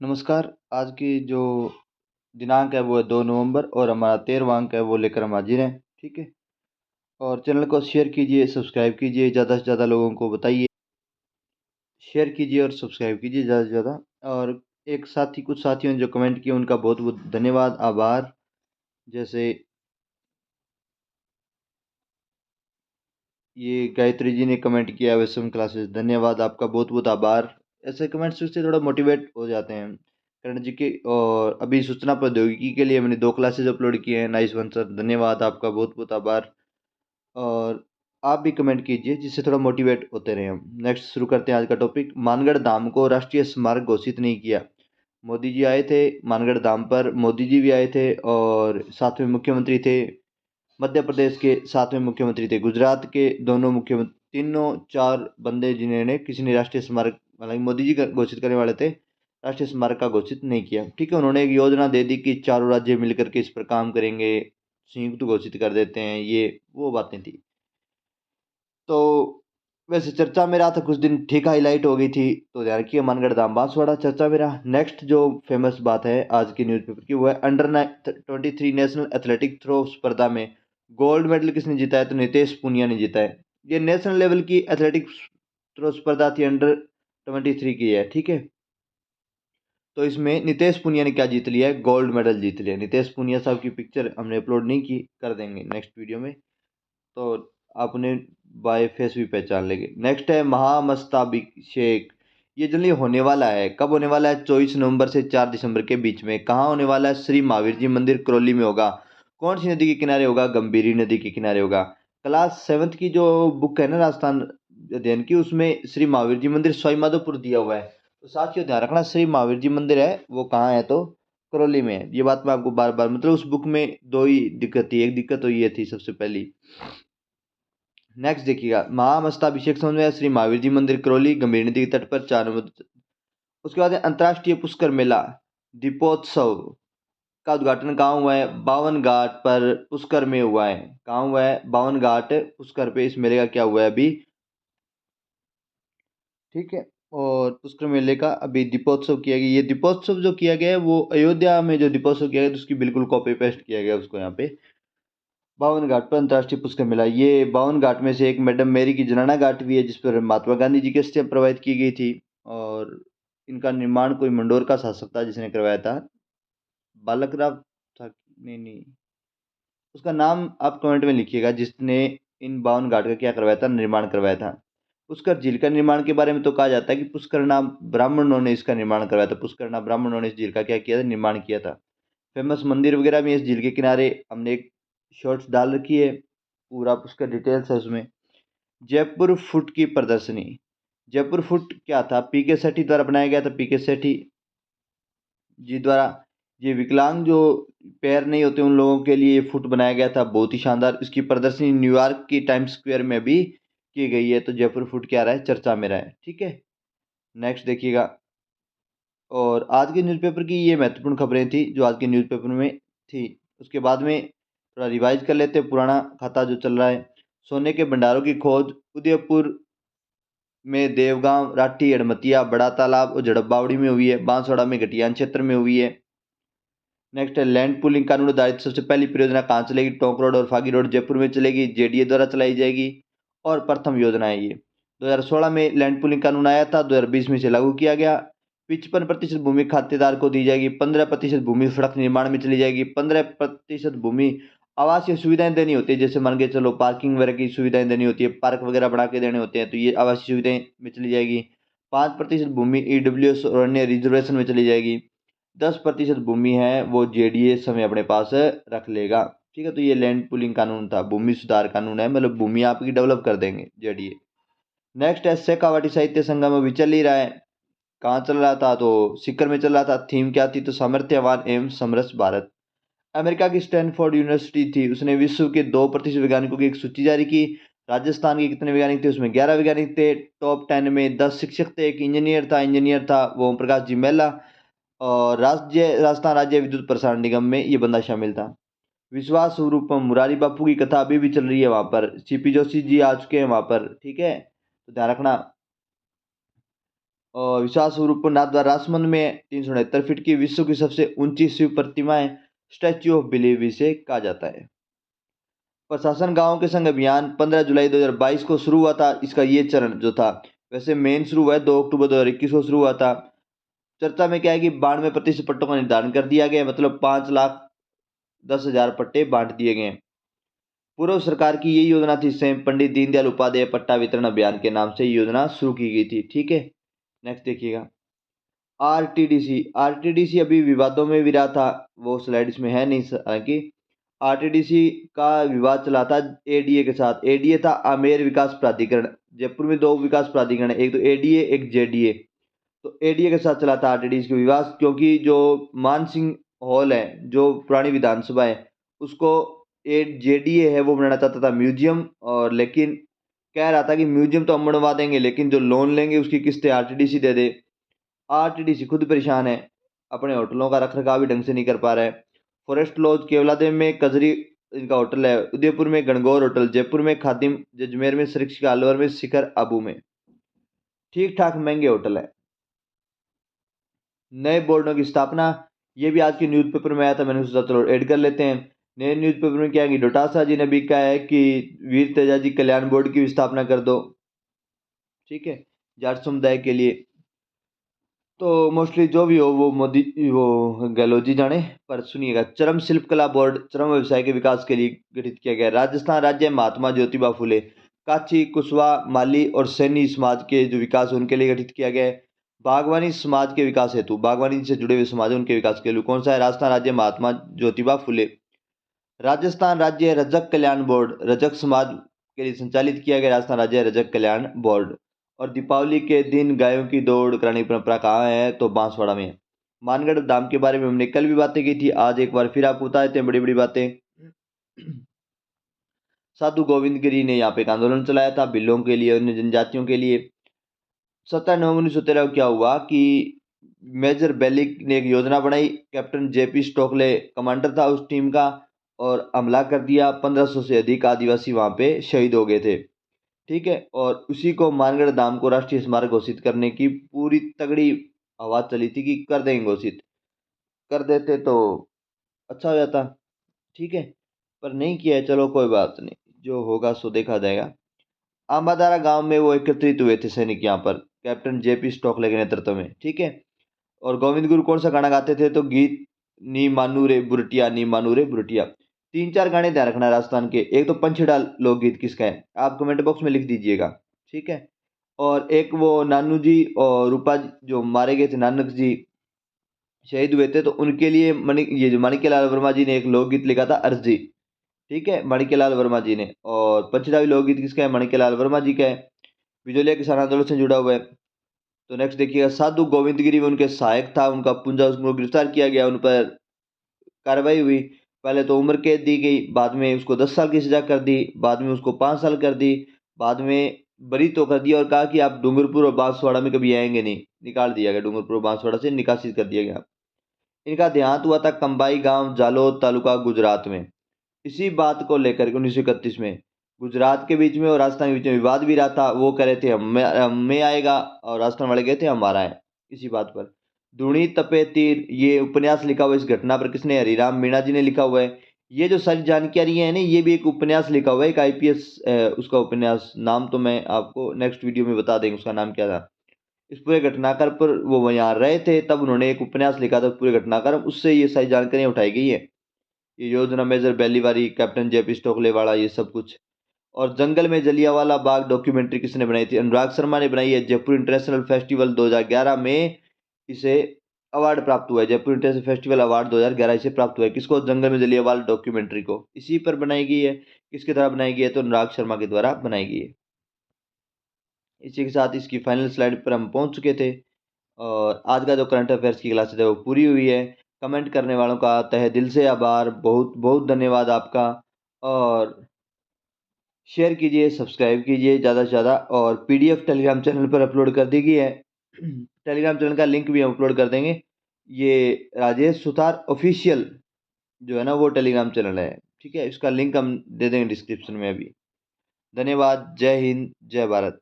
नमस्कार। आज की जो दिनांक है वो है 2 नवंबर और हमारा 13वां अंक है वो लेकर हम हाजिर हैं। ठीक है। और चैनल को शेयर कीजिए, सब्सक्राइब कीजिए, ज़्यादा से ज़्यादा लोगों को बताइए। शेयर कीजिए और सब्सक्राइब कीजिए ज़्यादा से ज़्यादा। और एक साथी कुछ साथियों ने जो कमेंट किए उनका बहुत बहुत धन्यवाद, आभार। जैसे ये गायत्री जी ने कमेंट किया, वेलकम क्लासेस, धन्यवाद, आपका बहुत बहुत आभार। ऐसे कमेंट्स से थोड़ा मोटिवेट हो जाते हैं करण जी के। और अभी सूचना प्रौद्योगिकी के लिए मैंने 2 क्लासेस अपलोड किए हैं। नाइस वन सर, धन्यवाद, आपका बहुत बहुत आभार। और आप भी कमेंट कीजिए जिससे थोड़ा मोटिवेट होते रहें हम। नेक्स्ट शुरू करते हैं आज का टॉपिक। मानगढ़ धाम को राष्ट्रीय स्मारक घोषित नहीं किया। मोदी जी आए थे मानगढ़ धाम पर, मोदी जी भी आए थे और साथ में मुख्यमंत्री थे। मध्य प्रदेश के 7वें मुख्यमंत्री थे, गुजरात के दोनों मुख्यमंत्री, तीनों चार बंदे जिन्होंने किसी ने राष्ट्रीय स्मारक, हालांकि मोदी जी घोषित करने वाले थे, राष्ट्रीय स्मारक का घोषित नहीं किया। ठीक है। उन्होंने एक योजना दे दी कि चारों राज्य मिलकर के इस पर काम करेंगे, संयुक्त घोषित कर देते हैं, ये वो बातें थी। तो वैसे चर्चा में रहा था कुछ दिन, ठीक हाईलाइट हो गई थी। तो ध्यान रखिए, मानगढ़ धाम बांसवाड़ा चर्चा में रहा। नेक्स्ट जो फेमस बात है आज की न्यूज़पेपर की वो है अंडर 23 नेशनल एथलेटिक थ्रो स्पर्धा में गोल्ड मेडल किसने जीता है? तो नितेश पुनिया ने जीता है। ये नेशनल लेवल की एथलेटिक थ्रो स्पर्धा थी, अंडर 23 की है। ठीक है। तो इसमें नितेश पुनिया ने क्या जीत लिया है? गोल्ड मेडल जीत लिया। नितेश पुनिया साहब की पिक्चर हमने अपलोड नहीं की, कर देंगे नेक्स्ट वीडियो में, तो आप उन्हें बाय फेस भी पहचान लेंगे। नेक्स्ट है महामस्ताभिषेक। ये जल्दी होने वाला है। कब होने वाला है? 24 नवंबर से 4 दिसंबर के बीच में। कहाँ होने वाला है? श्री महावीर जी मंदिर करौली में होगा। कौन सी नदी के किनारे होगा? गंभीरी नदी के किनारे होगा। क्लास 7th की जो बुक है ना राजस्थान अध्ययन की, उसमें श्री महावीर जी मंदिर सवाई माधोपुर दिया हुआ है। तो साथियों ध्यान रखना, श्री महावीर जी मंदिर है वो कहाँ है? तो करौली में है। ये बात मैं आपको बार बार, मतलब उस बुक में दो ही दिक्कत थी। एक दिक्कत तो ये थी सबसे पहली। नेक्स्ट देखिएगा, महामस्ताभिषेक समझ में आया, श्री महावीर जी मंदिर करौली, गंभीर नदी के तट पर 4 नवंबर। उसके बाद है अंतर्राष्ट्रीय पुष्कर मेला दीपोत्सव का उद्घाटन कहाँ हुआ है? 52 घाट पर पुष्कर में हुआ है। कहाँ हुआ है? 52 घाट पुष्कर पे इस मेले का क्या हुआ है अभी? ठीक है। और पुष्कर मेले का अभी दीपोत्सव किया गया। ये दीपोत्सव जो किया गया है वो अयोध्या में जो दीपोत्सव किया गया है उसकी बिल्कुल कॉपी पेस्ट किया गया उसको यहाँ पे। 52 घाट पर अंतर्राष्ट्रीय पुष्कर मेला। ये 52 घाट में से एक मैडम मेरी की जनाना घाट भी है जिस पर महात्मा गांधी जी की अस्थियां प्रवाहित की गई थी। और इनका निर्माण कोई मंडोर का शासक था जिसने करवाया था, बालक राव था, नहीं नहीं, उसका नाम आप कमेंट में लिखिएगा जिसने इन 52 घाट का क्या करवाया था, निर्माण करवाया था। पुष्कर झील का निर्माण के बारे में तो कहा जाता है कि पुष्करना ब्राह्मणों ने इसका निर्माण करवाया था। पुष्करना ब्राह्मणों ने इस झील का क्या किया था? निर्माण किया था। फेमस मंदिर वगैरह भी इस झील के किनारे हमने एक शॉर्ट्स डाल रखी है, पूरा उसका डिटेल्स है उसमें। जयपुर फुट की प्रदर्शनी। जयपुर फुट क्या था? पीके सेठी द्वारा बनाया गया था। पीके सेठी जी द्वारा। ये विकलांग जो पैर नहीं होते उन लोगों के लिए ये फुट बनाया गया था, बहुत ही शानदार। इसकी प्रदर्शनी न्यूयॉर्क की टाइम्स स्क्वायर में भी की गई है। तो जयपुर फुट क्या रहा है? चर्चा में रहा है। ठीक है। नेक्स्ट देखिएगा। और आज के न्यूज़पेपर की ये महत्वपूर्ण खबरें थी जो आज के न्यूज़पेपर में थी। उसके बाद में थोड़ा रिवाइज कर लेते हैं पुराना खाता जो चल रहा है। सोने के भंडारों की खोज उदयपुर में देवगांव, राठी, अड़मतिया, बड़ा तालाब और झड़प बावड़ी में हुई है। बांसवाड़ा में घटियान क्षेत्र में हुई है। नेक्स्ट है लैंड पूलिंग कानून आधारित सबसे पहली परियोजना कहाँ चलेगी? टोंक रोड और फागी रोड जयपुर में चलेगी, जेडीए द्वारा चलाई जाएगी। और प्रथम योजना है ये। 2016 में लैंड पूलिंग कानून आया था, 2020 में इसे लागू किया गया। 55% भूमि खातेदार को दी जाएगी, 15% भूमि सड़क निर्माण में चली जाएगी, 15% भूमि आवासीय सुविधाएं देनी होती है, जैसे मान के चलो पार्किंग वगैरह की सुविधाएं देनी होती है, पार्क वगैरह बना के देने होते हैं, तो ये आवासीय सुविधाएं में चली जाएगी। 5% भूमि ईडब्ल्यूएस और अन्य रिजर्वेशन में चली जाएगी। 10% भूमि है वो जेडीए समय अपने पास रख लेगा। ठीक है। तो ये लैंड पूलिंग कानून था, भूमि सुधार कानून है, मतलब भूमि आपकी डेवलप कर देंगे जेडीए। नेक्स्ट है शेखावाटी साहित्य संगम अभी चल ही रहा है। कहाँ चल रहा था? तो सीकर में चल रहा था। थीम क्या थी? तो सामर्थ्यवान एवं समरस भारत। अमेरिका की स्टैनफोर्ड यूनिवर्सिटी थी, उसने विश्व के 2 प्रतिशत वैज्ञानिकों की एक सूची जारी की। राजस्थान के कितने वैज्ञानिक थे? उसमें 11 वैज्ञानिक थे। टॉप 10 में 10 शिक्षक थे, एक इंजीनियर था वो ओम प्रकाश जी मेहला। और राजस्थान राज्य विद्युत प्रसारण निगम में ये बंदा शामिल था। विश्वास स्वरूपम मुरारी बापू की कथा अभी भी चल रही है वहां पर। सीपी जोशी जी आ चुके हैं वहां पर। ठीक है। तो ध्यान रखना। और विशाल स्वरूप नाथद्वारा राजमंद में 369 फीट की विश्व की सबसे ऊंची शिव प्रतिमाएं स्टैच्यू ऑफ बिलीव इसे कहा जाता है। प्रशासन गांव के संग अभियान 15 जुलाई 2022 को शुरू हुआ था। इसका ये चरण जो था, वैसे मेन शुरू हुआ है 2 अक्टूबर 2021 को शुरू हुआ था। चर्चा में क्या है कि 92% पट्टों का निर्धारण कर दिया गया, मतलब 5,10,000 पट्टे बांट दिए गए। पूर्व सरकार की यही योजना थी, सेम पंडित दीनदयाल उपाध्याय पट्टा वितरण अभियान के नाम से योजना शुरू की गई थी। ठीक है, नेक्स्ट देखिएगा आरटीडीसी। आरटीडीसी अभी विवादों में भी रहा था, वो स्लाइड इसमें है नहीं हालांकि। आरटीडीसी का विवाद चला था एडीए के साथ। एडीए था आमेर विकास प्राधिकरण। जयपुर में 2 विकास प्राधिकरण है, एक तो एडीए एक जेडीए। तो एडीए के साथ चला था आरटीडीसी का विवाद, क्योंकि जो मान सिंह हॉल है जो पुरानी विधानसभा है उसको जेडीए है वो बनाना चाहता था म्यूजियम, और लेकिन कह रहा था कि म्यूजियम तो हम बनवा देंगे लेकिन जो लोन लेंगे उसकी किस्तें आरटीडीसी दे दे। आरटीडीसी खुद परेशान है, अपने होटलों का रखरखाव भी ढंग से नहीं कर पा रहा है। फॉरेस्ट लॉज केवलादेव में कजरी इनका होटल है, उदयपुर में गणगौर होटल, जयपुर में खादिम, जजमेर में सरिस्का, अलवर में शिखर आबू में। ठीक ठाक महंगे होटल है। नए बोर्डों की स्थापना, ये भी आज के न्यूज़पेपर में आया था, मैंने सोचा चलो ऐड कर लेते हैं। नए न्यूज़पेपर में क्या है कि डोटासा जी ने भी कहा है कि वीर तेजाजी कल्याण बोर्ड की भी स्थापना कर दो। ठीक है, जाट समुदाय के लिए। तो मोस्टली जो भी हो वो मोदी वो गहलोत जी जाने। पर सुनिएगा, चरम शिल्पकला बोर्ड चरम व्यवसाय के विकास के लिए गठित किया गया। राजस्थान राज्य महात्मा ज्योतिबा फुले, काची, कुशवाहा, माली और सैनी समाज के जो विकास है उनके लिए गठित किया गया है। बागवानी समाज के विकास हेतु, बागवानी से जुड़े हुए समाज है उनके विकास के लिए कौन सा है? राजस्थान राज्य महात्मा ज्योतिबा फुले। राजस्थान राज्य रजक कल्याण बोर्ड, रजक समाज के लिए संचालित किया गया राजस्थान राज्य रजक कल्याण बोर्ड। और दीपावली के दिन गायों की दौड़ कराने की परंपरा कहाँ है? तो बांसवाड़ा में है। मानगढ़ धाम के बारे में हमने कल भी बातें की थी, आज एक बार फिर आपको बता देते हैं बड़ी बड़ी बातें। साधु गोविंद गिरी ने यहाँ पे एक आंदोलन चलाया था बिल्लों के लिए, अन्य जनजातियों के लिए। 17 नवंबर 1913 को क्या हुआ कि मेजर बेलिक ने एक योजना बनाई, कैप्टन जेपी स्टोकले कमांडर था उस टीम का, और हमला कर दिया। 1500 से अधिक आदिवासी वहां पे शहीद हो गए थे। ठीक है, और उसी को मानगढ़ धाम को राष्ट्रीय स्मारक घोषित करने की पूरी तगड़ी आवाज चली थी कि कर देंगे घोषित, कर देते तो अच्छा हो जाता। ठीक है, पर नहीं किया है, चलो कोई बात नहीं, जो होगा सो देखा जाएगा। आंबादारा गांव में वो एकत्रित हुए थे सैनिक यहाँ पर, कैप्टन जेपी स्टोकले के नेतृत्व में। ठीक है, और गोविंद गुरु कौन सा गाना गाते थे? तो गीत नी मानू रे बुरटिया, नी मानू रे बुरटिया। 3-4 गाने ध्यान रखना राजस्थान के। एक तो पंचड़ा लोकगीत किसका है, आप कमेंट बॉक्स में लिख दीजिएगा। ठीक है, और एक वो नानू जी और रूपा जी जो मारे गए थे, नानक जी शहीद हुए थे, तो उनके लिए ये जो माणिक्यलाल वर्मा जी ने एक लोकगीत लिखा था, अर्जी। ठीक है, माणिक्यलाल वर्मा जी ने। और पंचडावी लोकगीत किसका है? माणिक्यलाल वर्मा जी का है। बिजोलिया किसान आंदोलन से जुड़ा हुआ है। तो नेक्स्ट देखिएगा, साधु गोविंद गिरी में उनके सहायक था, उनका पुंजा, उसको गिरफ्तार किया गया, उन पर कार्रवाई हुई। पहले तो उम्र कैद दी गई, बाद में उसको 10 साल की सजा कर दी, बाद में उसको 5 साल कर दी, बाद में बरी तो कर दिया और कहा कि आप डूंगरपुर और बांसवाड़ा में कभी आएंगे नहीं, निकाल दिया गया, डूंगरपुर और बांसवाड़ा से निकासित कर दिया गया। इनका देहांत हुआ था कंबाई गांव, जालोद तालुका, गुजरात में। इसी बात को लेकर 1931 में गुजरात के बीच में और राजस्थान के बीच में विवाद भी रहा था। वो कह रहे थे हमें आएगा, और राजस्थान वाले कहते हमारा है। इसी बात पर धूणी तपे तीर, ये उपन्यास लिखा हुआ है इस घटना पर किसने? हरिराम मीणा जी ने लिखा हुआ है। ये जो सारी जानकारी है ना, ये भी एक उपन्यास लिखा हुआ है, एक आईपीएस उसका उपन्यास, नाम तो मैं आपको नेक्स्ट वीडियो में बता देंगे उसका नाम क्या था। इस पूरे घटनाक्रम पर वो यहाँ रहे थे, तब उन्होंने एक उपन्यास लिखा था पूरे घटनाक्रम, उससे ये सारी जानकारियां उठाई गई है। ये योजना मेजर बेलीवारी, कैप्टन जेपी स्टोकले वाला, ये सब कुछ। और जंगल में जलियांवाला बाग डॉक्यूमेंट्री किसने बनाई थी? अनुराग शर्मा ने बनाई है। जयपुर इंटरनेशनल फेस्टिवल 2011 में इसे अवार्ड प्राप्त हुआ है। जयपुर इंटरनेशनल फेस्टिवल अवार्ड 2011 इसे प्राप्त हुआ है। किसको? जंगल में जलियांवाला डॉक्यूमेंट्री को। इसी पर बनाई गई है। किसके द्वारा बनाई गई है? तो अनुराग शर्मा के द्वारा बनाई गई है। इसी के साथ इसकी फाइनल स्लाइड पर हम पहुंच चुके थे, और आज का जो करंट अफेयर्स की क्लास है वो पूरी हुई है। कमेंट करने वालों का तहे दिल से आभार, बहुत बहुत धन्यवाद आपका। और शेयर कीजिए, सब्सक्राइब कीजिए ज़्यादा से ज़्यादा, और पीडीएफ टेलीग्राम चैनल पर अपलोड कर दी गई है। टेलीग्राम चैनल का लिंक भी हम अपलोड कर देंगे। ये राजेश सुतार ऑफिशियल जो है ना वो टेलीग्राम चैनल है। ठीक है, इसका लिंक हम दे देंगे डिस्क्रिप्शन में अभी। धन्यवाद, जय हिंद, जय भारत।